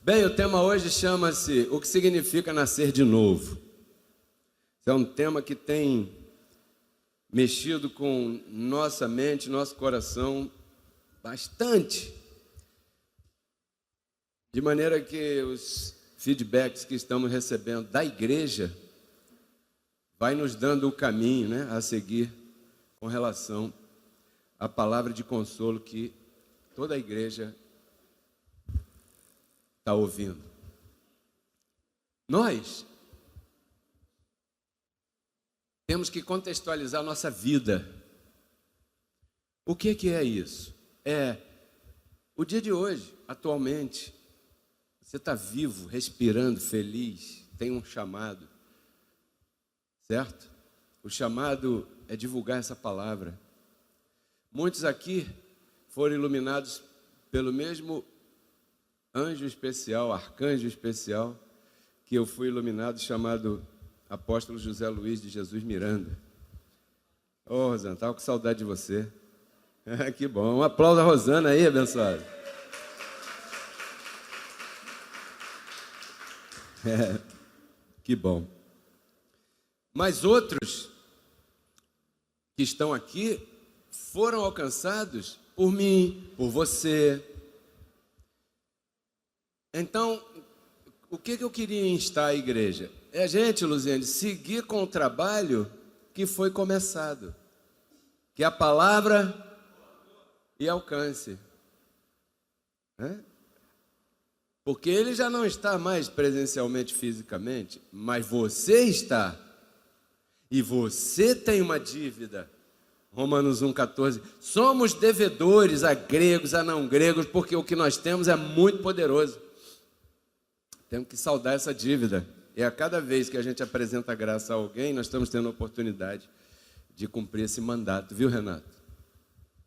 Bem, o tema hoje chama-se O que significa nascer de novo. É um tema que tem mexido com nossa mente, nosso coração bastante. De maneira que os feedbacks que estamos recebendo da igreja vai nos dando o caminho, né, a seguir com relação à palavra de consolo que toda a igreja está ouvindo. Nós temos que contextualizar nossa vida. O que é isso? É o dia de hoje, atualmente. Você está vivo, respirando, feliz, tem um chamado, certo? O chamado é divulgar essa palavra. Muitos aqui foram iluminados pelo mesmo anjo especial, arcanjo especial, que eu fui iluminado, chamado Apóstolo José Luiz de Jesus Miranda. Ô, Rosana, estava com saudade de você. Que bom. Um aplauso a Rosana aí, abençoado. Que bom. Mas outros que estão aqui foram alcançados por mim, por você. Então, o que eu queria instar a igreja? É a gente, Luziane, seguir com o trabalho que foi começado, que é a palavra e alcance. Porque ele já não está mais presencialmente, fisicamente, mas você está. E você tem uma dívida. Romanos 1,14. Somos devedores a gregos, a não gregos, porque o que nós temos é muito poderoso. Temos que saldar essa dívida. E a cada vez que a gente apresenta a graça a alguém, nós estamos tendo a oportunidade de cumprir esse mandato. Viu, Renato?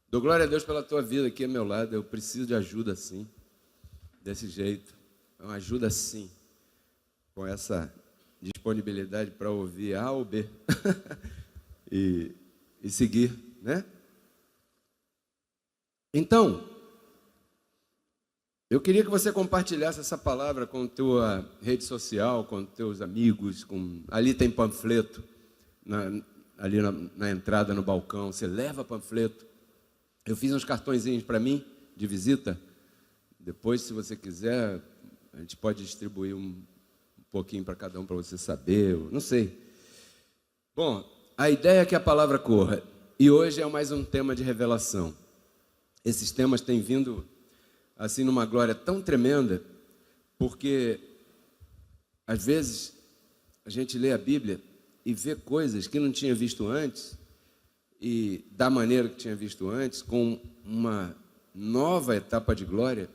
Dou glória a Deus pela tua vida aqui ao meu lado. Eu preciso de ajuda, sim. Desse jeito. Uma ajuda, sim. Com essa disponibilidade para ouvir A ou B. e seguir, né? Então, eu queria que você compartilhasse essa palavra com tua rede social, com teus amigos. Ali tem panfleto, ali na entrada, no balcão. Você leva panfleto. Eu fiz uns cartõezinhos para mim, de visita. Depois, se você quiser, a gente pode distribuir um pouquinho para cada um, para você saber, não sei. Bom, a ideia é que a palavra corra. E hoje é mais um tema de revelação. Esses temas têm vindo assim numa glória tão tremenda, porque às vezes a gente lê a Bíblia e vê coisas que não tinha visto antes, e da maneira que tinha visto antes, com uma nova etapa de glória.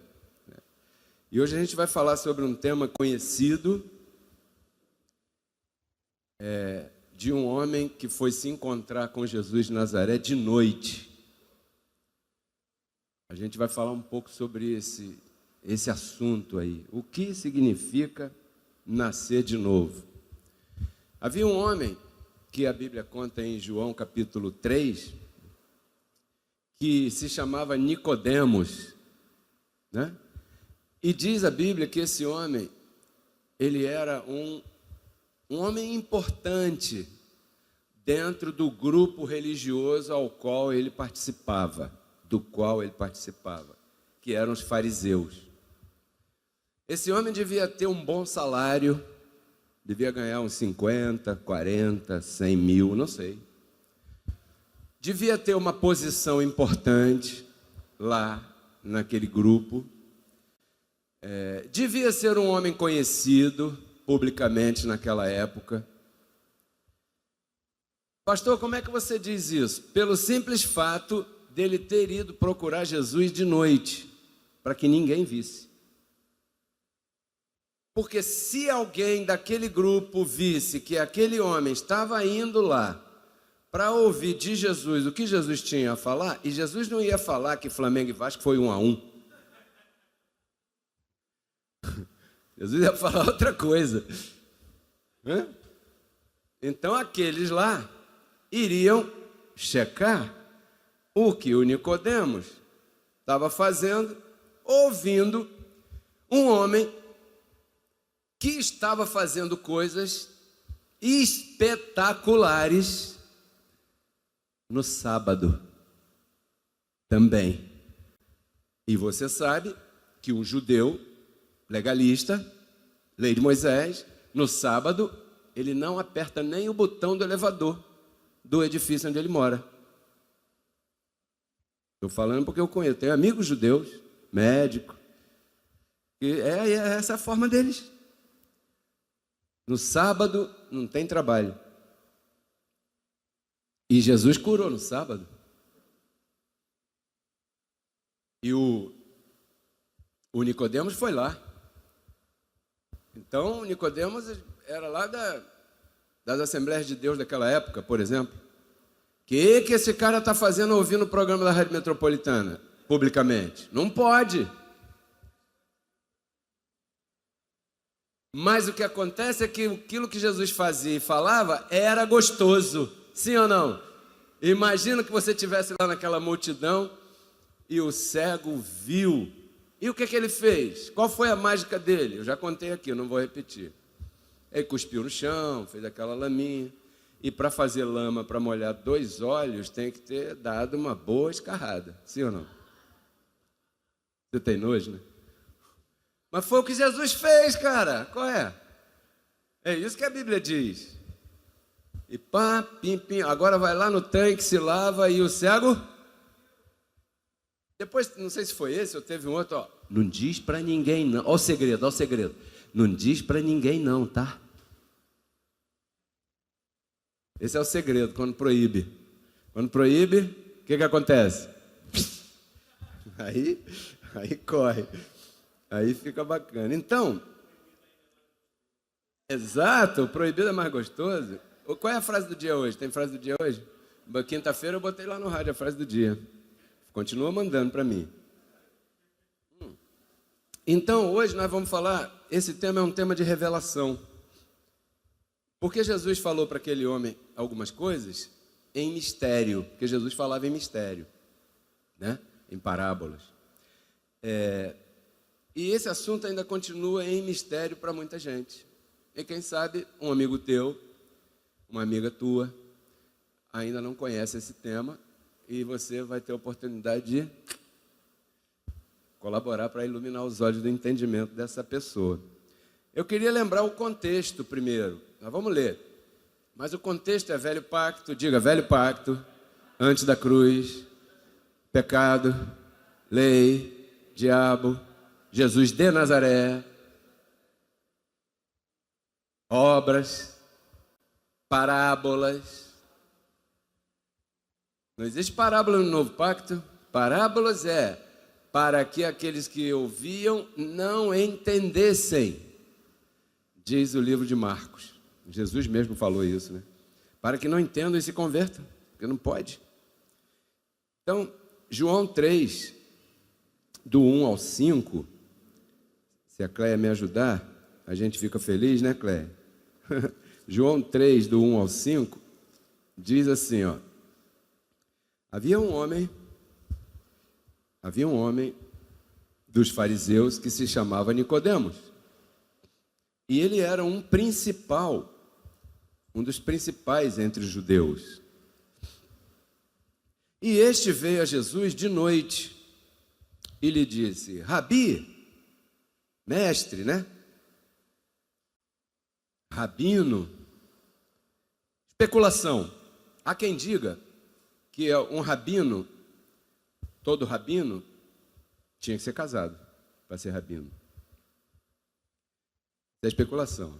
E hoje a gente vai falar sobre um tema conhecido, de um homem que foi se encontrar com Jesus de Nazaré de noite. A gente vai falar um pouco sobre esse assunto aí. O que significa nascer de novo? Havia um homem, que a Bíblia conta em João capítulo 3, que se chamava Nicodemos, né? E diz a Bíblia que esse homem, ele era um homem importante dentro do grupo religioso do qual ele participava, que eram os fariseus. Esse homem devia ter um bom salário, devia ganhar uns 50, 40, 100 mil, não sei. Devia ter uma posição importante lá naquele grupo. Devia ser um homem conhecido publicamente naquela época. Pastor, como é que você diz isso? Pelo simples fato dele ter ido procurar Jesus de noite, para que ninguém visse. Porque se alguém daquele grupo visse que aquele homem estava indo lá para ouvir de Jesus o que Jesus tinha a falar, e Jesus não ia falar que Flamengo e Vasco foi 1-1. Jesus ia falar outra coisa. Então aqueles lá iriam checar o que o Nicodemos estava fazendo, ouvindo um homem que estava fazendo coisas espetaculares no sábado também. E você sabe que um judeu legalista, lei de Moisés, no sábado, ele não aperta nem o botão do elevador do edifício onde ele mora. Estou falando porque eu conheço, tenho amigos judeus, médicos, e é essa a forma deles. No sábado não tem trabalho. E Jesus curou no sábado. E o Nicodemos foi lá. Então, o Nicodemos era lá das Assembleias de Deus daquela época, por exemplo. Que esse cara está fazendo ouvindo o programa da Rádio Metropolitana, publicamente? Não pode. Mas o que acontece é que aquilo que Jesus fazia e falava era gostoso. Sim ou não? Imagina que você estivesse lá naquela multidão e o cego viu. E o que ele fez? Qual foi a mágica dele? Eu já contei aqui, não vou repetir. Ele cuspiu no chão, fez aquela laminha. E para fazer lama, para molhar 2 olhos, tem que ter dado uma boa escarrada. Sim ou não? Você tem nojo, né? Mas foi o que Jesus fez, cara. Qual é? É isso que a Bíblia diz. E pá, pim, pim. Agora vai lá no tanque, se lava e o cego... Depois, não sei se foi esse ou teve um outro, ó. Não diz para ninguém não. Ó o segredo, ó o segredo. Não diz para ninguém não, tá? Esse é o segredo, quando proíbe. Quando proíbe, o que acontece? Aí corre. Aí fica bacana. Então, exato, o proibido é mais gostoso. Qual é a frase do dia hoje? Tem frase do dia hoje? Quinta-feira eu botei lá no rádio a frase do dia. Continua mandando para mim. Então, hoje nós vamos falar, esse tema é um tema de revelação. Porque Jesus falou para aquele homem algumas coisas em mistério, porque Jesus falava em mistério, né? Em parábolas. E esse assunto ainda continua em mistério para muita gente. E quem sabe um amigo teu, uma amiga tua, ainda não conhece esse tema e você vai ter a oportunidade de colaborar para iluminar os olhos do entendimento dessa pessoa. Eu queria lembrar o contexto primeiro. Nós vamos ler. Mas o contexto é velho pacto, diga velho pacto, antes da cruz, pecado, lei, diabo, Jesus de Nazaré, obras, parábolas. Não existe parábola no novo pacto. Parábolas é para que aqueles que ouviam não entendessem. Diz o livro de Marcos. Jesus mesmo falou isso, né? Para que não entendam e se convertam, porque não pode. Então, João 3, do 1 ao 5, se a Cléia me ajudar, a gente fica feliz, né, Cléia? João 3, do 1 ao 5, diz assim, ó. Havia um homem dos fariseus que se chamava Nicodemos. E ele era um dos principais entre os judeus. E este veio a Jesus de noite e lhe disse, Rabi, mestre, né? Rabino. Especulação. Há quem diga que um rabino, todo rabino, tinha que ser casado para ser rabino. Isso é especulação.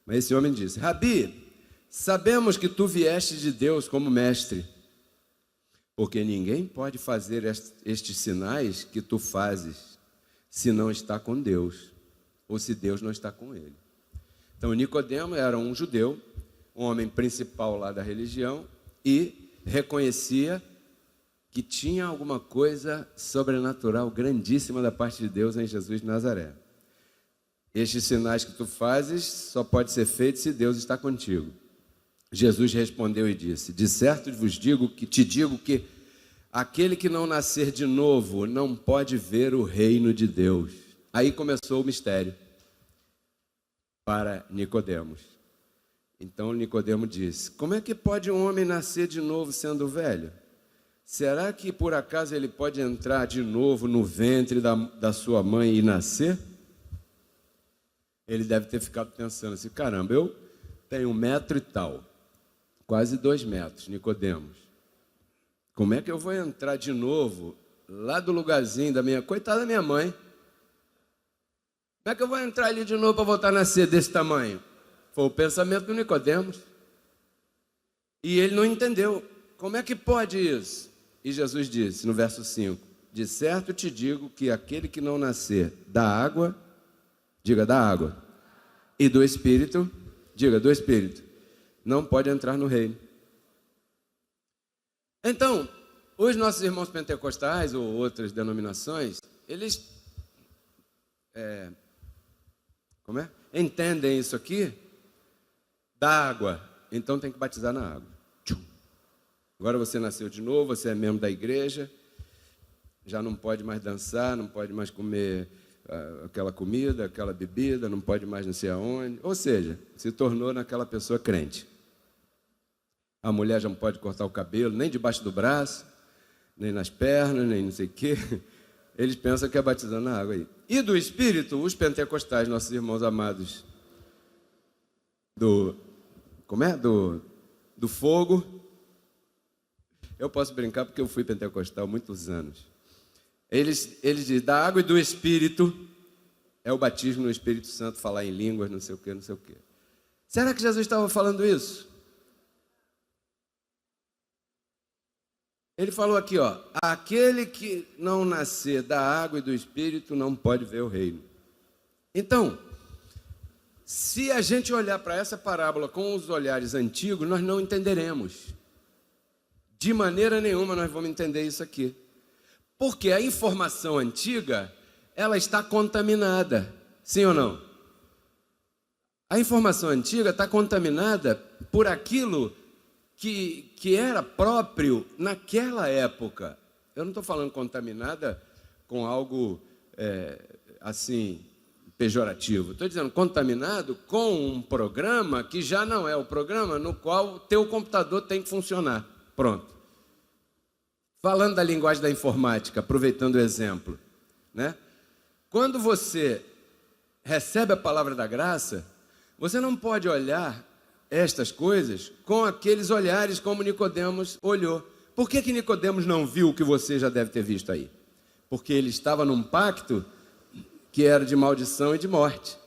Mas esse homem disse, Rabi, sabemos que tu vieste de Deus como mestre, porque ninguém pode fazer estes sinais que tu fazes se não está com Deus, ou se Deus não está com ele. Então, Nicodemo era um judeu, um homem principal lá da religião, e reconhecia que tinha alguma coisa sobrenatural, grandíssima da parte de Deus em Jesus de Nazaré. Estes sinais que tu fazes só pode ser feito se Deus está contigo. Jesus respondeu e disse, de certo te digo que aquele que não nascer de novo não pode ver o reino de Deus. Aí começou o mistério. para Nicodemos. Então Nicodemo disse: como é que pode um homem nascer de novo sendo velho? Será que por acaso ele pode entrar de novo no ventre da sua mãe e nascer? Ele deve ter ficado pensando assim: caramba, eu tenho 1 metro e tal, quase 2 metros, Nicodemos. Como é que eu vou entrar de novo lá do lugarzinho da minha... Coitada da minha mãe. Como é que eu vou entrar ali de novo para voltar a nascer desse tamanho? Foi o pensamento do Nicodemos. E ele não entendeu. Como é que pode isso? E Jesus disse, no verso 5, de certo te digo que aquele que não nascer da água, diga da água, e do Espírito, diga do Espírito, não pode entrar no reino. Então, os nossos irmãos pentecostais ou outras denominações, eles entendem isso aqui da água, então tem que batizar na água. Agora você nasceu de novo, você é membro da igreja, já não pode mais dançar, não pode mais comer aquela comida, aquela bebida, não pode mais não sei aonde, ou seja, se tornou naquela pessoa crente. A mulher já não pode cortar o cabelo, nem debaixo do braço, nem nas pernas, nem não sei o quê. Eles pensam que é batizando na água aí. E do Espírito, os pentecostais, nossos irmãos amados, do fogo. Eu posso brincar porque eu fui pentecostal há muitos anos. Eles dizem, da água e do Espírito, é o batismo no Espírito Santo, falar em línguas, não sei o quê, não sei o quê. Será que Jesus estava falando isso? Ele falou aqui, ó, aquele que não nascer da água e do Espírito não pode ver o reino. Então, se a gente olhar para essa parábola com os olhares antigos, nós não entenderemos. De maneira nenhuma nós vamos entender isso aqui. Porque a informação antiga, ela está contaminada. Sim ou não? A informação antiga está contaminada por aquilo que era próprio naquela época. Eu não estou falando contaminada com algo assim, pejorativo. Estou dizendo contaminado com um programa que já não é o programa no qual o teu computador tem que funcionar. Pronto. Falando da linguagem da informática, aproveitando o exemplo, né? Quando você recebe a palavra da graça, você não pode olhar estas coisas com aqueles olhares como Nicodemos olhou. Por que Nicodemos não viu o que você já deve ter visto aí? Porque ele estava num pacto que era de maldição e de morte.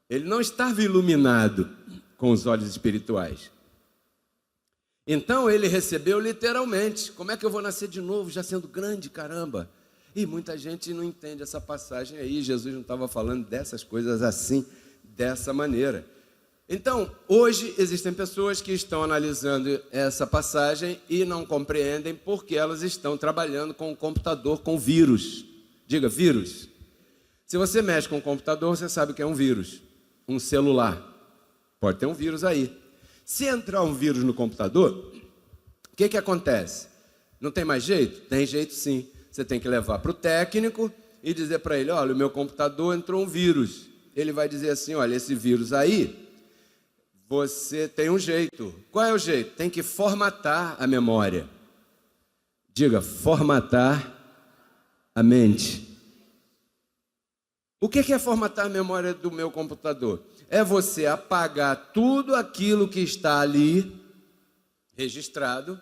Ele não estava iluminado com os olhos espirituais. Então ele recebeu literalmente. Como é que eu vou nascer de novo já sendo grande, caramba? E muita gente não entende essa passagem aí. Jesus não estava falando dessas coisas assim, dessa maneira. Então, hoje existem pessoas que estão analisando essa passagem e não compreendem porque elas estão trabalhando com o computador com vírus. Diga, vírus. Se você mexe com o computador, você sabe que é um vírus. Um celular. Pode ter um vírus aí. Se entrar um vírus no computador, o que acontece? Não tem mais jeito? Tem jeito sim. Você tem que levar para o técnico e dizer para ele, olha, o meu computador entrou um vírus. Ele vai dizer assim, olha, esse vírus aí, você tem um jeito. Qual é o jeito? Tem que formatar a memória. Diga, formatar a mente. O que é formatar a memória do meu computador? É você apagar tudo aquilo que está ali registrado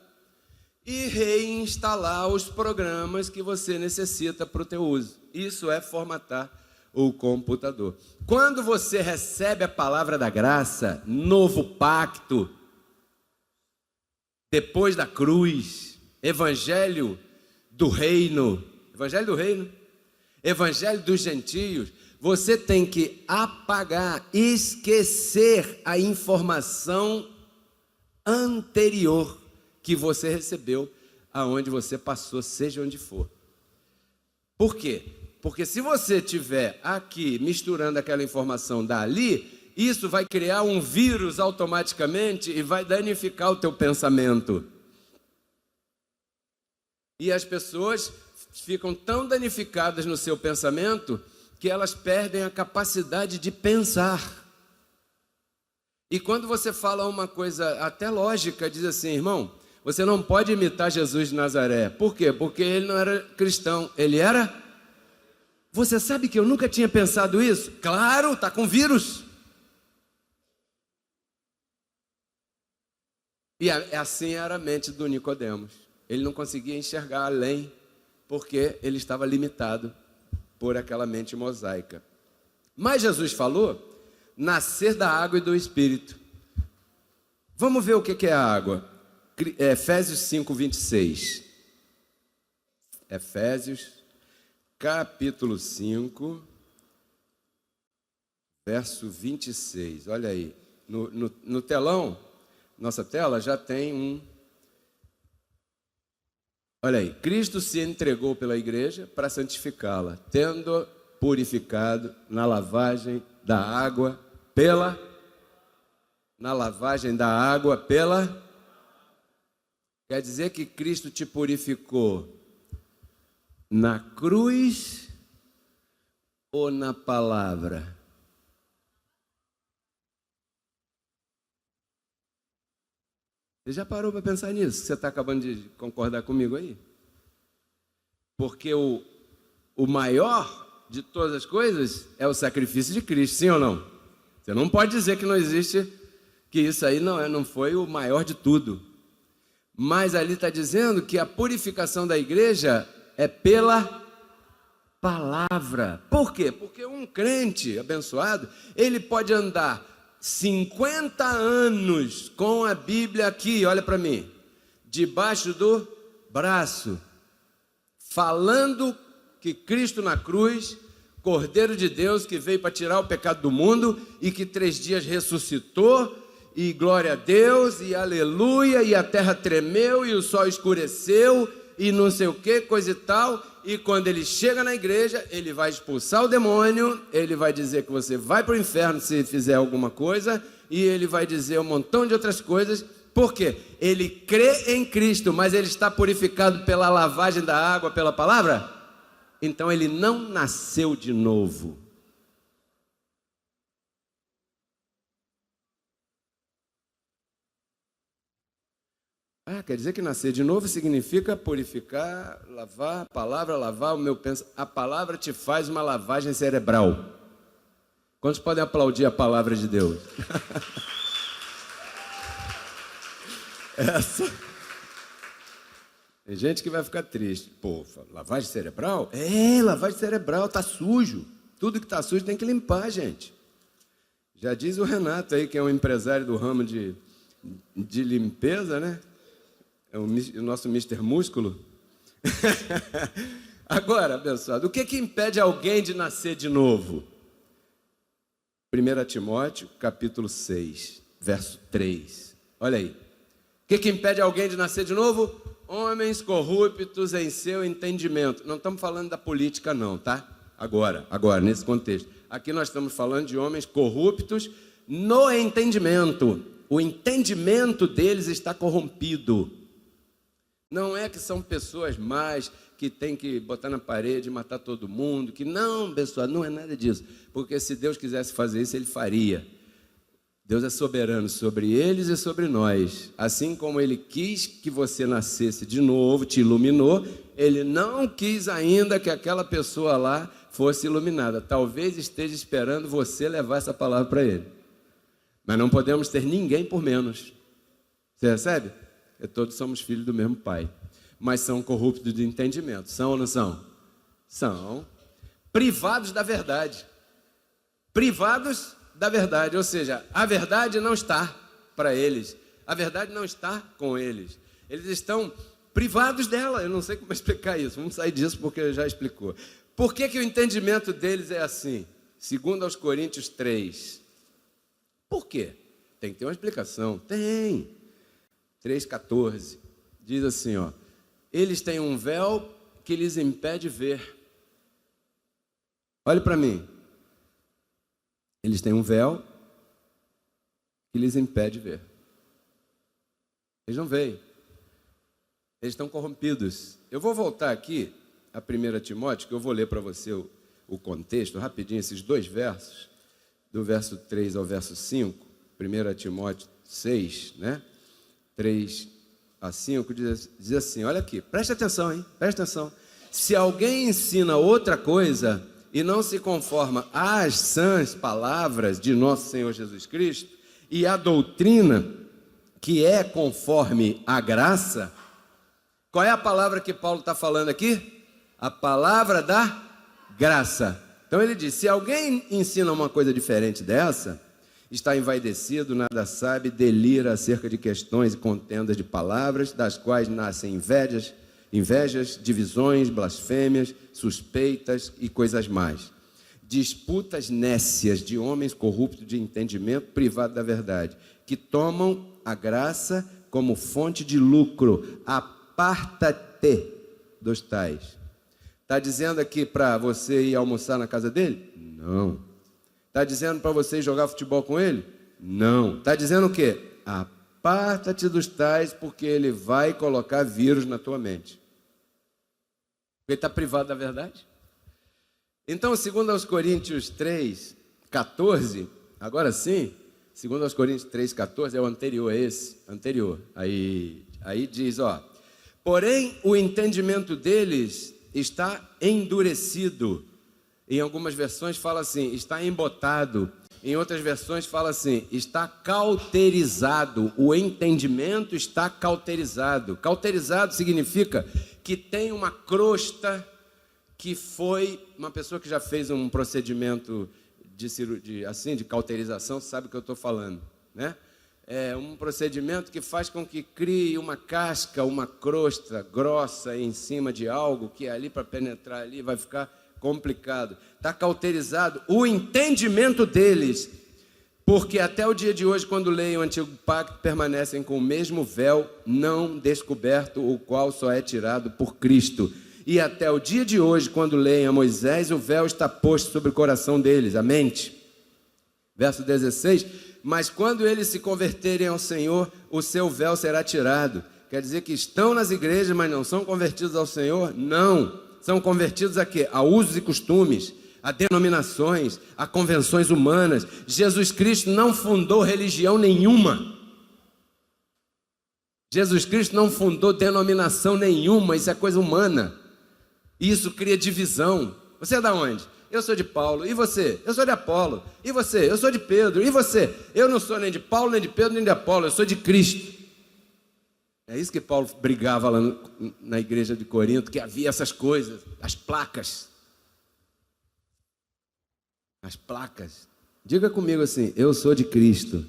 e reinstalar os programas que você necessita para o teu uso. Isso é formatar o computador. Quando você recebe a palavra da graça, novo pacto, depois da cruz, evangelho do reino, evangelho dos gentios, você tem que apagar, esquecer a informação anterior que você recebeu, aonde você passou, seja onde for. Por quê? Porque se você estiver aqui misturando aquela informação dali, isso vai criar um vírus automaticamente e vai danificar o teu pensamento. E as pessoas ficam tão danificadas no seu pensamento que elas perdem a capacidade de pensar. E quando você fala uma coisa até lógica, diz assim, irmão, você não pode imitar Jesus de Nazaré. Por quê? Porque ele não era cristão, ele era... Você sabe que eu nunca tinha pensado isso? Claro, está com vírus. E assim era a mente do Nicodemos. Ele não conseguia enxergar além, porque ele estava limitado por aquela mente mosaica. Mas Jesus falou, nascer da água e do Espírito. Vamos ver o que é a água. Efésios 5, 26. Efésios, capítulo 5, verso 26. Olha aí, no telão, nossa tela já tem um... Olha aí, Cristo se entregou pela igreja para santificá-la, tendo purificado na lavagem da água pela... Quer dizer que Cristo te purificou na cruz ou na palavra? Você já parou para pensar nisso? Você está acabando de concordar comigo aí? Porque o maior de todas as coisas é o sacrifício de Cristo, sim ou não? Você não pode dizer que não existe, que isso aí não foi o maior de tudo. Mas ali está dizendo que a purificação da igreja é pela palavra. Por quê? Porque um crente abençoado, ele pode andar 50 anos com a Bíblia aqui, olha para mim, debaixo do braço, falando que Cristo na cruz, Cordeiro de Deus, que veio para tirar o pecado do mundo e que 3 dias ressuscitou, e glória a Deus, e aleluia, e a terra tremeu, e o sol escureceu, e não sei o que, coisa e tal. E quando ele chega na igreja, ele vai expulsar o demônio, ele vai dizer que você vai para o inferno se fizer alguma coisa, e ele vai dizer um montão de outras coisas. Por quê? Ele crê em Cristo, mas ele está purificado pela lavagem da água, pela palavra? Então ele não nasceu de novo. Quer dizer que nascer de novo significa purificar, lavar, a palavra, lavar o meu pensamento. A palavra te faz uma lavagem cerebral. Quantos podem aplaudir a palavra de Deus? Essa. Tem gente que vai ficar triste. Pô, lavagem cerebral? Lavagem cerebral, tá sujo. Tudo que tá sujo tem que limpar, gente. Já diz o Renato aí, que é um empresário do ramo de limpeza, né? É o nosso Mr. Músculo. Agora, abençoado, o que impede alguém de nascer de novo? 1 Timóteo, capítulo 6, verso 3. Olha aí. O que impede alguém de nascer de novo? Homens corruptos em seu entendimento. Não estamos falando da política não, tá? Agora, nesse contexto. Aqui nós estamos falando de homens corruptos no entendimento. O entendimento deles está corrompido. Não é que são pessoas más, que tem que botar na parede, matar todo mundo, que não, pessoal, não é nada disso. Porque se Deus quisesse fazer isso, Ele faria. Deus é soberano sobre eles e sobre nós. Assim como Ele quis que você nascesse de novo, te iluminou, Ele não quis ainda que aquela pessoa lá fosse iluminada. Talvez esteja esperando você levar essa palavra para Ele. Mas não podemos ter ninguém por menos. Você recebe? Todos somos filhos do mesmo pai, mas são corruptos de entendimento. São ou não são? São privados da verdade. Privados da verdade, ou seja, a verdade não está para eles. A verdade não está com eles. Eles estão privados dela. Eu não sei como explicar isso. Vamos sair disso porque já explicou. Por que o entendimento deles é assim? Segundo aos Coríntios 3. Por quê? Tem que ter uma explicação. Tem. 3,14, diz assim, ó, eles têm um véu que lhes impede ver. Olhe para mim. Eles têm um véu que lhes impede ver. Eles não veem. Eles estão corrompidos. Eu vou voltar aqui a 1 Timóteo, que eu vou ler para você o contexto, rapidinho, esses 2 versos, do verso 3 ao verso 5. 1 Timóteo 6, né? 3 a 5, diz assim, olha aqui, presta atenção, hein? Presta atenção. Se alguém ensina outra coisa e não se conforma às sãs palavras de nosso Senhor Jesus Cristo e à doutrina que é conforme a graça, qual é a palavra que Paulo está falando aqui? A palavra da graça. Então ele diz, se alguém ensina uma coisa diferente dessa, está envaidecido, nada sabe, delira acerca de questões e contendas de palavras, das quais nascem invejas, divisões, blasfêmias, suspeitas e coisas mais. Disputas nécias de homens corruptos de entendimento, privado da verdade, que tomam a graça como fonte de lucro. Aparta-te dos tais. Está dizendo aqui para você ir almoçar na casa dele? Não. Está dizendo para você jogar futebol com ele? Não. Está dizendo o quê? Aparta-te dos tais, porque ele vai colocar vírus na tua mente. Ele está privado da verdade. Então, segundo aos Coríntios 3, 14, agora sim, segundo aos Coríntios 3, 14, é o anterior a esse, anterior. Aí diz, ó, porém o entendimento deles está endurecido. Em algumas versões fala assim, está embotado. Em outras versões fala assim, está cauterizado. O entendimento está cauterizado. Cauterizado significa que tem uma crosta, que foi uma pessoa que já fez um procedimento de cauterização, sabe o que eu estou falando, né? É um procedimento que faz com que crie uma casca, uma crosta grossa em cima de algo, que ali para penetrar ali vai ficar complicado. Está cauterizado o entendimento deles, porque até o dia de hoje, quando leem o Antigo Pacto, permanecem com o mesmo véu não descoberto, o qual só é tirado por Cristo. E até o dia de hoje, quando leem a Moisés, o véu está posto sobre o coração deles, a mente. Verso 16, mas quando eles se converterem ao Senhor, o seu véu será tirado. Quer dizer que estão nas igrejas, mas não são convertidos ao Senhor? Não. São convertidos a quê? A usos e costumes, a denominações, a convenções humanas. Jesus Cristo não fundou religião nenhuma. Jesus Cristo não fundou denominação nenhuma, isso é coisa humana. Isso cria divisão. Você é de onde? Eu sou de Paulo. E você? Eu sou de Apolo. E você? Eu sou de Pedro. E você? Eu não sou nem de Paulo, nem de Pedro, nem de Apolo. Eu sou de Cristo. É isso que Paulo brigava lá na igreja de Corinto, que havia essas coisas, as placas. As placas. Diga comigo assim, eu sou de Cristo.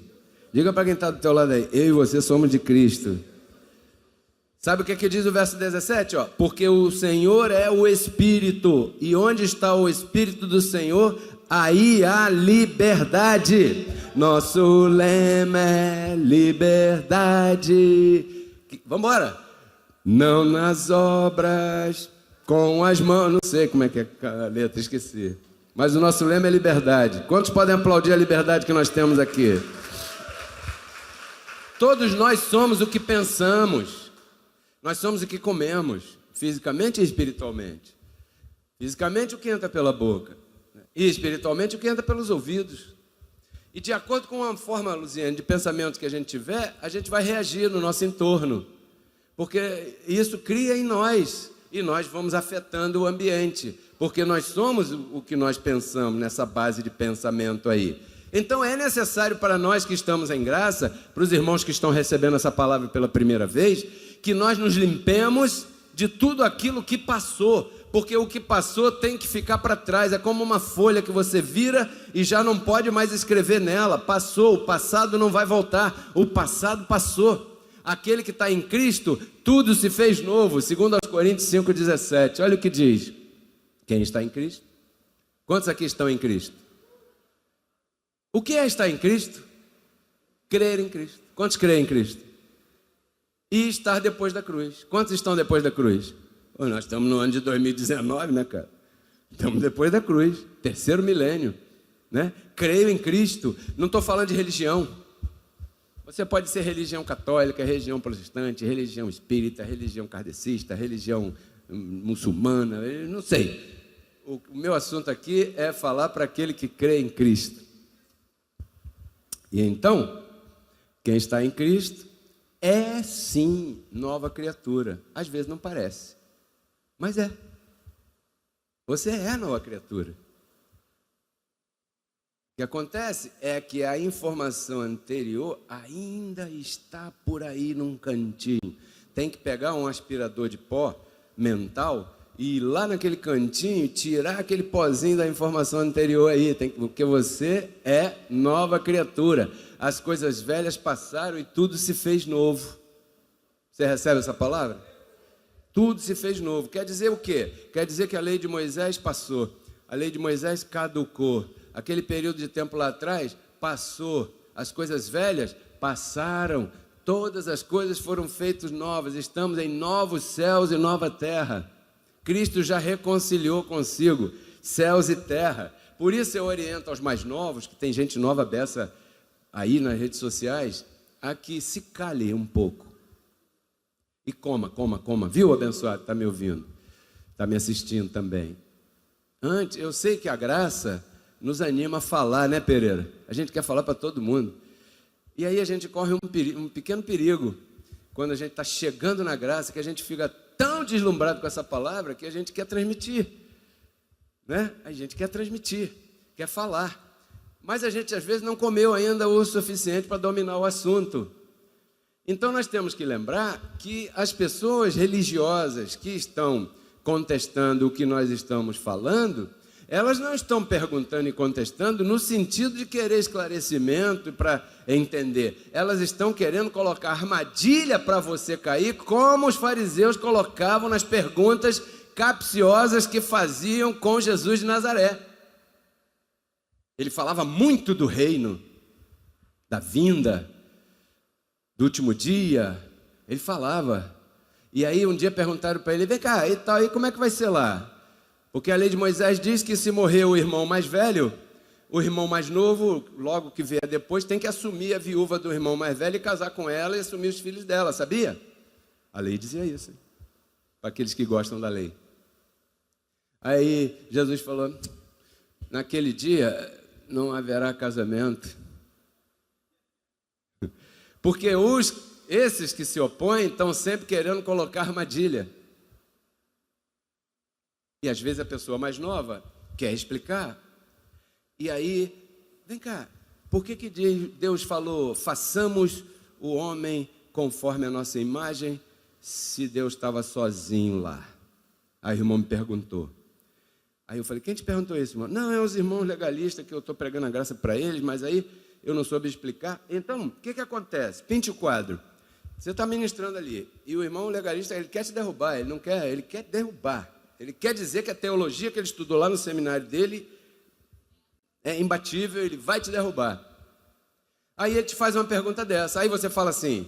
Diga para quem está do teu lado aí, eu e você somos de Cristo. Sabe o que diz o verso 17? Ó? Porque o Senhor é o Espírito, e onde está o Espírito do Senhor, aí há liberdade. Nosso lema é liberdade. Vamos embora. Não nas obras, com as mãos. Não sei como é que é a letra, esqueci. Mas o nosso lema é liberdade. Quantos podem aplaudir a liberdade que nós temos aqui? Todos nós somos o que pensamos. Nós somos o que comemos, fisicamente e espiritualmente. Fisicamente o que entra pela boca, e espiritualmente o que entra pelos ouvidos. E de acordo com a forma, Luziane, de pensamento que a gente tiver, a gente vai reagir no nosso entorno. Porque isso cria em nós, e nós vamos afetando o ambiente. Porque nós somos o que nós pensamos nessa base de pensamento aí. Então é necessário para nós que estamos em graça, para os irmãos que estão recebendo essa palavra pela primeira vez, que nós nos limpemos de tudo aquilo que passou, porque o que passou tem que ficar para trás. É como uma folha que você vira e já não pode mais escrever nela. Passou, o passado não vai voltar, o passado passou. Aquele que está em Cristo, tudo se fez novo, segundo aos Coríntios 5,17. Olha o que diz, quem está em Cristo? Quantos aqui estão em Cristo? O que é estar em Cristo? Crer em Cristo. Quantos creem em Cristo? E estar depois da cruz. Quantos estão depois da cruz? Pô, nós estamos no ano de 2019, né, cara? Estamos depois da cruz, terceiro milênio, né? Creio em Cristo. Não estou falando de religião. Você pode ser religião católica, religião protestante, religião espírita, religião kardecista, religião muçulmana, não sei. O meu assunto aqui é falar para aquele que crê em Cristo. E então, Quem está em Cristo é sim nova criatura. Às vezes não parece, mas é. Você é nova criatura. O que acontece é que a informação anterior ainda está por aí num cantinho. Tem que pegar um aspirador de pó mental e ir lá naquele cantinho tirar aquele pozinho da informação anterior aí, porque você é nova criatura. As coisas velhas passaram e tudo se fez novo. Você recebe essa palavra? Tudo se fez novo. Quer dizer o quê? Quer dizer que a lei de Moisés passou, a lei de Moisés caducou, aquele período de tempo lá atrás passou, as coisas velhas passaram, todas as coisas foram feitas novas, estamos em novos céus e nova terra. Cristo já reconciliou consigo céus e terra. Por isso eu oriento aos mais novos, que tem gente nova dessa aí nas redes sociais, a que se cale um pouco. E coma. Viu, abençoado? Está me ouvindo? Está me assistindo também. Antes, eu sei que a graça nos anima a falar, né, Pereira? A gente quer falar para todo mundo. E aí a gente corre um pequeno perigo, quando a gente está chegando na graça, que a gente fica tão deslumbrado com essa palavra que a gente quer transmitir, né? A gente quer transmitir, quer falar, mas a gente às vezes não comeu ainda o suficiente para dominar o assunto. Então nós temos que lembrar que as pessoas religiosas que estão contestando o que nós estamos falando, elas não estão perguntando e contestando no sentido de querer esclarecimento para entender. Elas estão querendo colocar armadilha para você cair, como os fariseus colocavam nas perguntas capciosas que faziam com Jesus de Nazaré. Ele falava muito do reino, da vinda, do último dia. Ele falava. E aí um dia perguntaram para ele, vem cá, e tal, e como é que vai ser lá? Porque a lei de Moisés diz que se morrer o irmão mais velho, o irmão mais novo, logo que vier depois, tem que assumir a viúva do irmão mais velho e casar com ela e assumir os filhos dela, sabia? A lei dizia isso, hein? Para aqueles que gostam da lei. Aí Jesus falou, naquele dia não haverá casamento. Porque esses que se opõem estão sempre querendo colocar armadilha. E às vezes a pessoa mais nova quer explicar. E aí, vem cá, por que Deus falou, façamos o homem conforme a nossa imagem, se Deus estava sozinho lá? Aí o irmão me perguntou. Aí eu falei, quem te perguntou isso, irmão? Não, é os irmãos legalistas que eu estou pregando a graça para eles, mas aí eu não soube explicar. Então, o que acontece? Pinte o quadro. Você está ministrando ali, e o irmão legalista, ele quer te derrubar, ele não quer, ele quer derrubar. Ele quer dizer que a teologia que ele estudou lá no seminário dele é imbatível, ele vai te derrubar. Aí ele te faz uma pergunta dessa, aí você fala assim,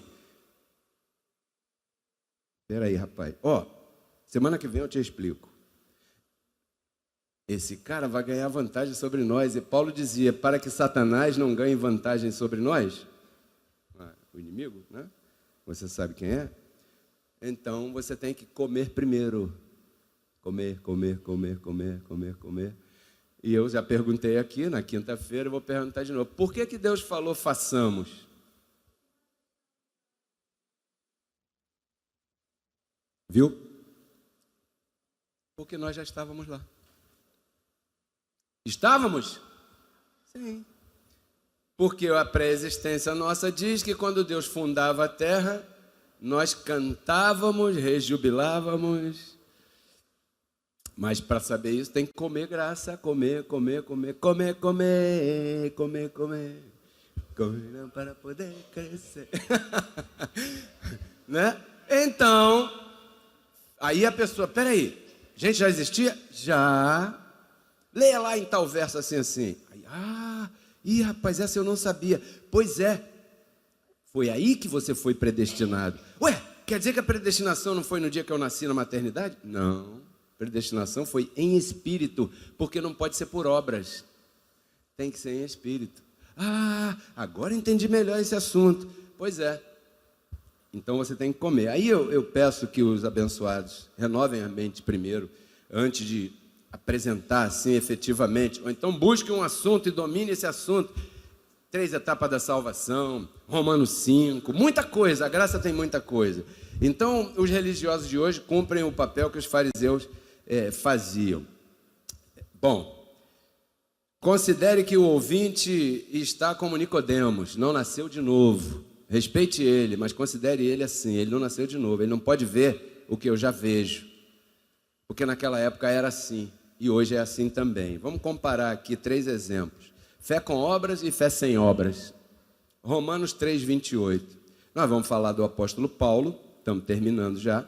espera aí, rapaz, semana que vem eu te explico. Esse cara vai ganhar vantagem sobre nós, e Paulo dizia, para que Satanás não ganhe vantagem sobre nós, o inimigo, né? Você sabe quem é? Então você tem que comer primeiro. Comer. E eu já perguntei aqui, na quinta-feira, eu vou perguntar de novo. Por que Deus falou façamos? Viu? Porque nós já estávamos lá. Estávamos? Sim. Porque a pré-existência nossa diz que quando Deus fundava a terra, nós cantávamos, rejubilávamos. Mas para saber isso tem que comer graça, comer para poder crescer. Né? Então, aí a pessoa, peraí, gente já existia? Já. Leia lá em tal verso assim. Aí, rapaz, essa eu não sabia. Pois é, foi aí que você foi predestinado. Ué, quer dizer que a predestinação não foi no dia que eu nasci na maternidade? Não. Predestinação foi em espírito, porque não pode ser por obras, tem que ser em espírito. Agora entendi melhor esse assunto. Pois é, então você tem que comer. Aí eu peço que os abençoados renovem a mente primeiro, antes de apresentar assim efetivamente, ou então busque um assunto e domine esse assunto. 3 etapas da salvação, Romanos 5, muita coisa, a graça tem muita coisa. Então, os religiosos de hoje cumprem o papel que os fariseus faziam. Bom, considere que o ouvinte está como Nicodemos, não nasceu de novo. Respeite ele, mas considere ele assim, ele não nasceu de novo, ele não pode ver o que eu já vejo. Porque naquela época era assim, e hoje é assim também. Vamos comparar aqui 3 exemplos. Fé com obras e fé sem obras. Romanos 3, 28. Nós vamos falar do apóstolo Paulo, estamos terminando já.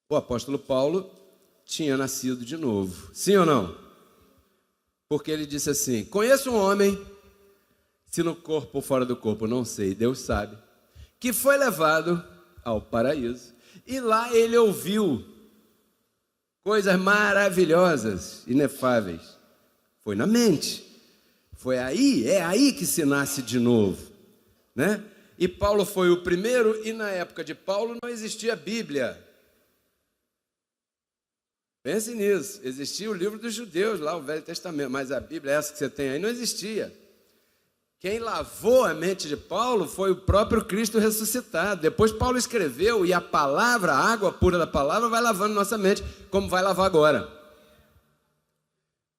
O apóstolo Paulo tinha nascido de novo, sim ou não? Porque ele disse assim: conheço um homem, se no corpo ou fora do corpo, não sei, Deus sabe, que foi levado ao paraíso, e lá ele ouviu coisas maravilhosas, inefáveis. Foi na mente, foi aí, é aí que se nasce de novo, né? E Paulo foi o primeiro, e na época de Paulo não existia Bíblia. Pense nisso, existia o livro dos judeus lá, o Velho Testamento, mas a Bíblia, essa que você tem aí, não existia. Quem lavou a mente de Paulo foi o próprio Cristo ressuscitado. Depois Paulo escreveu, e a palavra, a água pura da palavra vai lavando nossa mente, como vai lavar agora.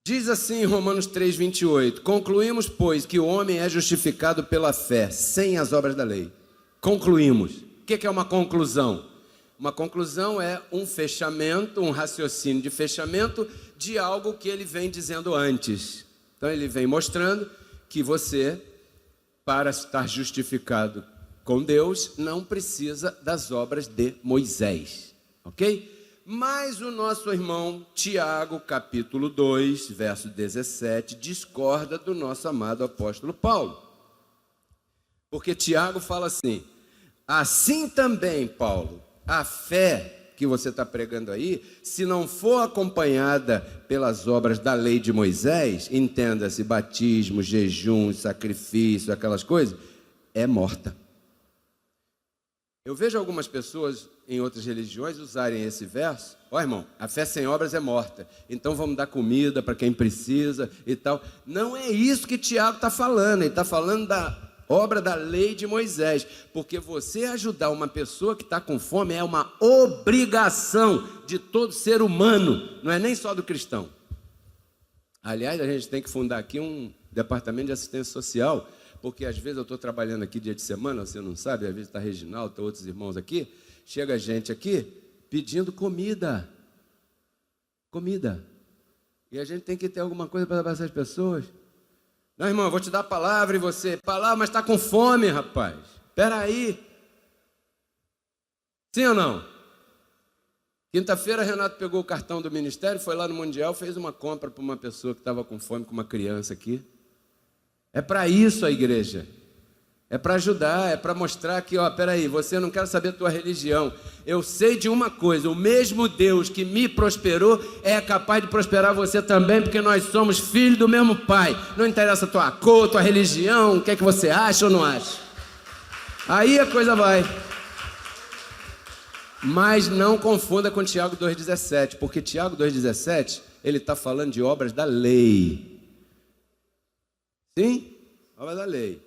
Diz assim em Romanos 3, 28, concluímos, pois, que o homem é justificado pela fé, sem as obras da lei. Concluímos. O que é uma conclusão? Uma conclusão é um fechamento, um raciocínio de fechamento de algo que ele vem dizendo antes. Então ele vem mostrando que você, para estar justificado com Deus, não precisa das obras de Moisés, ok? Mas o nosso irmão Tiago, capítulo 2, verso 17, discorda do nosso amado apóstolo Paulo. Porque Tiago fala assim: assim também, Paulo, a fé que você está pregando aí, se não for acompanhada pelas obras da lei de Moisés, entenda-se, batismo, jejum, sacrifício, aquelas coisas, é morta. Eu vejo algumas pessoas em outras religiões usarem esse verso: ó, irmão, a fé sem obras é morta, então vamos dar comida para quem precisa e tal. Não é isso que Tiago está falando, ele está falando da obra da lei de Moisés, porque você ajudar uma pessoa que está com fome é uma obrigação de todo ser humano, não é nem só do cristão. Aliás, a gente tem que fundar aqui um departamento de assistência social, porque às vezes eu estou trabalhando aqui dia de semana, você não sabe, às vezes está Reginaldo, está outros irmãos aqui, chega gente aqui pedindo comida, e a gente tem que ter alguma coisa para dar para essas pessoas. Não, irmão, eu vou te dar a palavra e você, palavra, mas está com fome, rapaz, espera aí. Sim ou não? Quinta-feira, Renato pegou o cartão do ministério, foi lá no Mundial, fez uma compra para uma pessoa que estava com fome, com uma criança aqui. É para isso a igreja, é para ajudar, é para mostrar que, ó, peraí, você não quer saber a tua religião, eu sei de uma coisa, o mesmo Deus que me prosperou é capaz de prosperar você também, porque nós somos filhos do mesmo Pai, não interessa a tua cor, tua religião, o que é que você acha ou não acha, aí a coisa vai. Mas não confunda com Tiago 2,17, porque Tiago 2,17, ele está falando de obras da lei. Sim, obra da lei.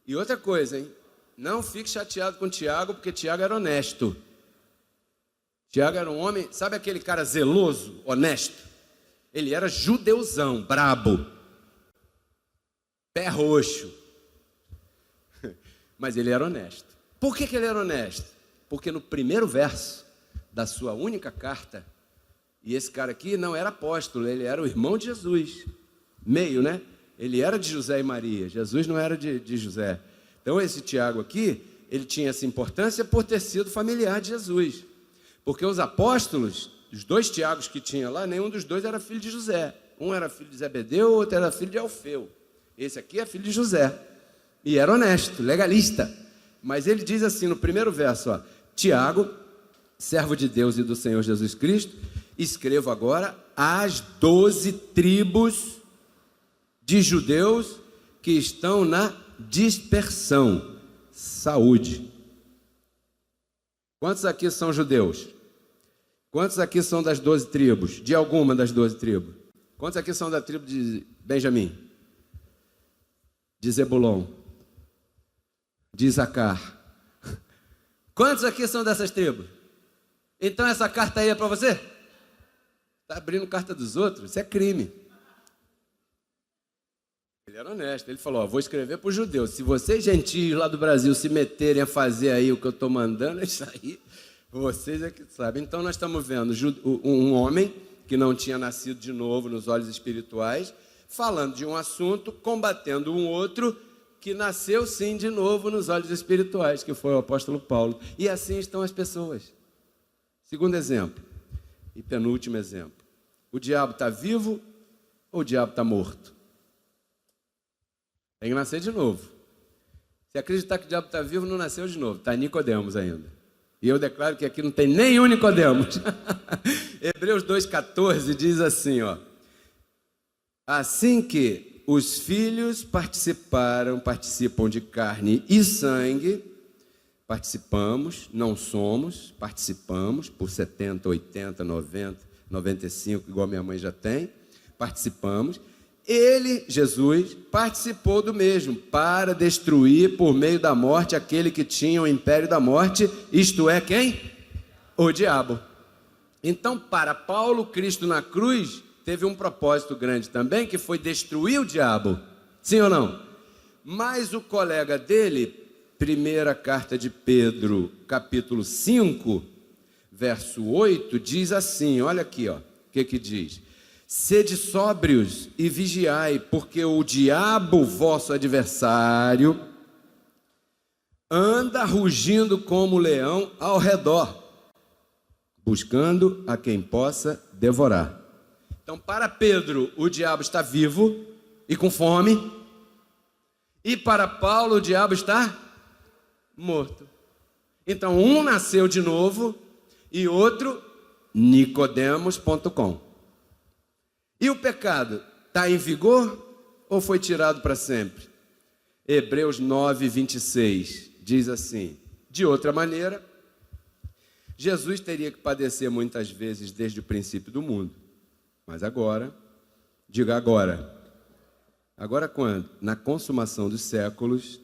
E outra coisa, hein? Não fique chateado com Tiago, porque Tiago era honesto. Tiago era um homem, sabe aquele cara zeloso, honesto? Ele era judeuzão, brabo, pé roxo. Mas ele era honesto. Por que ele era honesto? Porque no primeiro verso da sua única carta, e esse cara aqui não era apóstolo, ele era o irmão de Jesus, meio, né? Ele era de José e Maria, Jesus não era de José. Então esse Tiago aqui, ele tinha essa importância por ter sido familiar de Jesus. Porque os apóstolos, os 2 Tiagos que tinha lá, nenhum dos 2 era filho de José. Um era filho de Zebedeu, o outro era filho de Alfeu. Esse aqui é filho de José. E era honesto, legalista. Mas ele diz assim no primeiro verso, ó, Tiago, servo de Deus e do Senhor Jesus Cristo, escrevo agora às 12 tribos de judeus que estão na dispersão. Saúde. Quantos aqui são judeus? Quantos aqui são das 12 tribos? De alguma das 12 tribos? Quantos aqui são da tribo de Benjamim? de Zebulon, de Isacar. Quantos aqui são dessas tribos? Então essa carta aí é para você? Está abrindo carta dos outros? Isso é crime. Ele era honesto, ele falou, vou escrever para os judeus. Se vocês gentios lá do Brasil se meterem a fazer aí o que eu estou mandando, é isso aí, vocês é que sabem. Então nós estamos vendo um homem que não tinha nascido de novo nos olhos espirituais, falando de um assunto, combatendo um outro que nasceu sim de novo nos olhos espirituais, que foi o apóstolo Paulo. E assim estão as pessoas. Segundo exemplo, e penúltimo exemplo. O diabo está vivo ou o diabo está morto? Tem que nascer de novo. Se acreditar que o diabo está vivo, não nasceu de novo. Está Nicodemos ainda. E eu declaro que aqui não tem nenhum Nicodemos. Hebreus 2,14 diz assim, ó. Assim que os filhos participam de carne e sangue, participamos, não somos, participamos por 70, 80, 90, 95, igual minha mãe já tem, participamos. Ele, Jesus, participou do mesmo, para destruir por meio da morte aquele que tinha o império da morte, isto é quem? O diabo. Então, para Paulo, Cristo na cruz teve um propósito grande também, que foi destruir o diabo. Sim ou não? Mas o colega dele, primeira carta de Pedro, capítulo 5, verso 8, diz assim, olha aqui, ó, o que diz? Sede sóbrios e vigiai, porque o diabo, vosso adversário, anda rugindo como leão ao redor, buscando a quem possa devorar. Então, para Pedro, o diabo está vivo e com fome, e para Paulo, o diabo está morto. Então, um nasceu de novo e outro, nicodemos.com. E o pecado está em vigor ou foi tirado para sempre? Hebreus 9, 26 diz assim, de outra maneira, Jesus teria que padecer muitas vezes desde o princípio do mundo. Mas agora, diga agora. Agora quando? Na consumação dos séculos,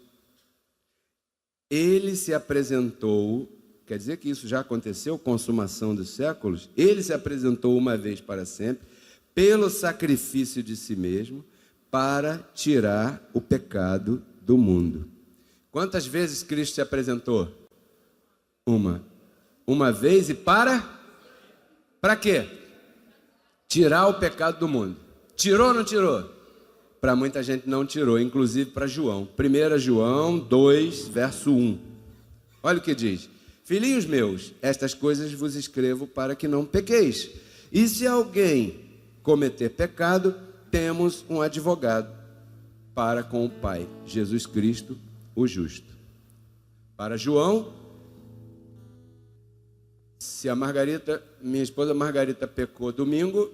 ele se apresentou, quer dizer que isso já aconteceu, consumação dos séculos, ele se apresentou uma vez para sempre, pelo sacrifício de si mesmo, para tirar o pecado do mundo. Quantas vezes Cristo se apresentou? Uma vez e para quê? Tirar o pecado do mundo. Tirou ou não tirou? Para muita gente não tirou, inclusive para João. 1 João 2, verso 1. Olha o que diz. Filhinhos meus, estas coisas vos escrevo para que não pequeis. E se alguém cometer pecado, temos um advogado para com o Pai, Jesus Cristo, o justo. Para João, se a minha esposa Margarita pecou domingo,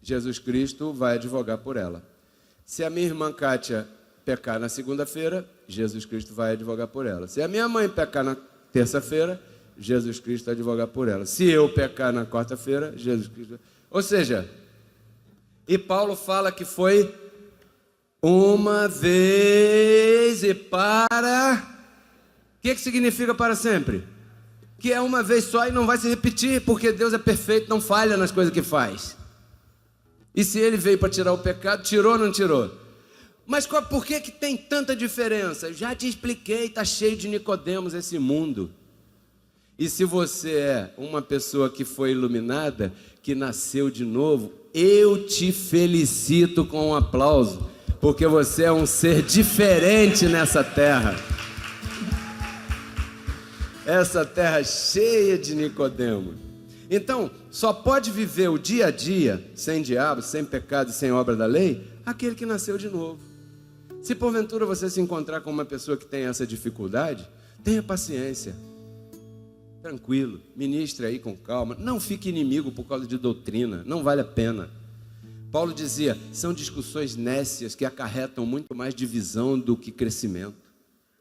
Jesus Cristo vai advogar por ela. Se a minha irmã Kátia pecar na segunda-feira, Jesus Cristo vai advogar por ela. Se a minha mãe pecar na terça-feira, Jesus Cristo vai advogar por ela. Se eu pecar na quarta-feira, Jesus Cristo... Ou seja, e Paulo fala que foi uma vez e para... O que significa para sempre? Que é uma vez só e não vai se repetir, porque Deus é perfeito, não falha nas coisas que faz. E se ele veio para tirar o pecado, tirou ou não tirou? Mas por que tem tanta diferença? Eu já te expliquei, está cheio de Nicodemos esse mundo. E se você é uma pessoa que foi iluminada, que nasceu de novo, eu te felicito com um aplauso, porque você é um ser diferente nessa terra. Essa terra cheia de Nicodemos. Então, só pode viver o dia a dia, sem diabo, sem pecado e sem obra da lei, aquele que nasceu de novo. Se porventura você se encontrar com uma pessoa que tem essa dificuldade, tenha paciência. Tranquilo, ministre aí com calma. Não fique inimigo por causa de doutrina, não vale a pena. Paulo dizia, são discussões nécias que acarretam muito mais divisão do que crescimento.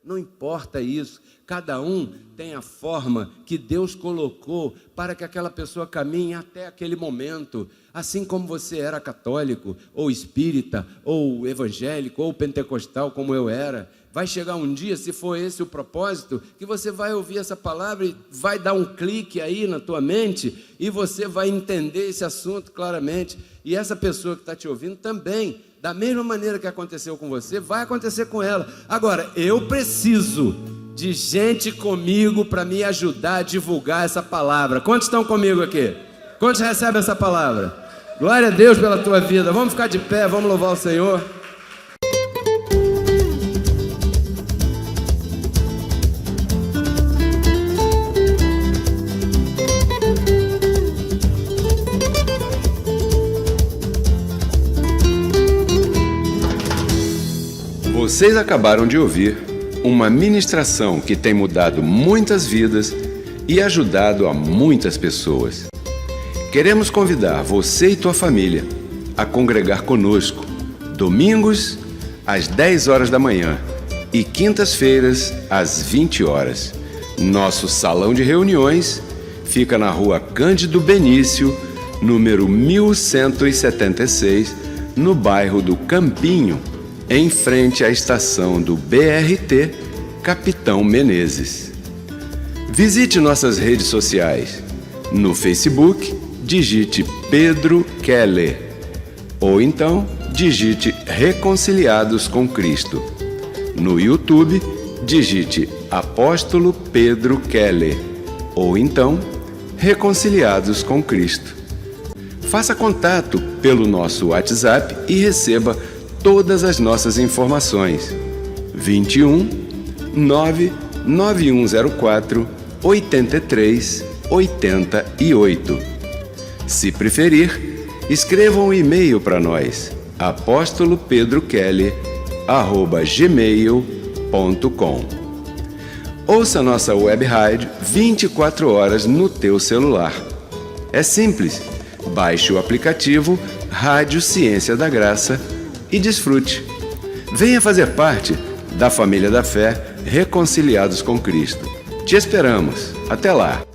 Não importa isso. Cada um tem a forma que Deus colocou para que aquela pessoa caminhe até aquele momento. Assim como você era católico, ou espírita, ou evangélico, ou pentecostal, como eu era. Vai chegar um dia, se for esse o propósito, que você vai ouvir essa palavra e vai dar um clique aí na tua mente e você vai entender esse assunto claramente. E essa pessoa que está te ouvindo também, da mesma maneira que aconteceu com você, vai acontecer com ela. Agora, eu preciso de gente comigo para me ajudar a divulgar essa palavra. Quantos estão comigo aqui? Quantos recebem essa palavra? Glória a Deus pela tua vida. Vamos ficar de pé, vamos louvar o Senhor. Vocês acabaram de ouvir uma ministração que tem mudado muitas vidas e ajudado a muitas pessoas. Queremos convidar você e tua família a congregar conosco, domingos às 10 horas da manhã e quintas-feiras às 20 horas. Nosso salão de reuniões fica na rua Cândido Benício, número 1176, no bairro do Campinho, em frente à estação do BRT Capitão Menezes. Visite nossas redes sociais. No Facebook, digite Pedro Keller, ou então digite Reconciliados com Cristo. No YouTube, digite Apóstolo Pedro Keller, ou então Reconciliados com Cristo. Faça contato pelo nosso WhatsApp e receba todas as nossas informações. 21 99104 83 88. Se preferir, escreva um e-mail para nós, apostolopedrokeller@gmail.com. Ouça nossa web rádio 24 horas no teu celular. É simples, baixe o aplicativo Rádio Ciência da Graça e desfrute. Venha fazer parte da família da fé, Reconciliados com Cristo. Te esperamos. Até lá!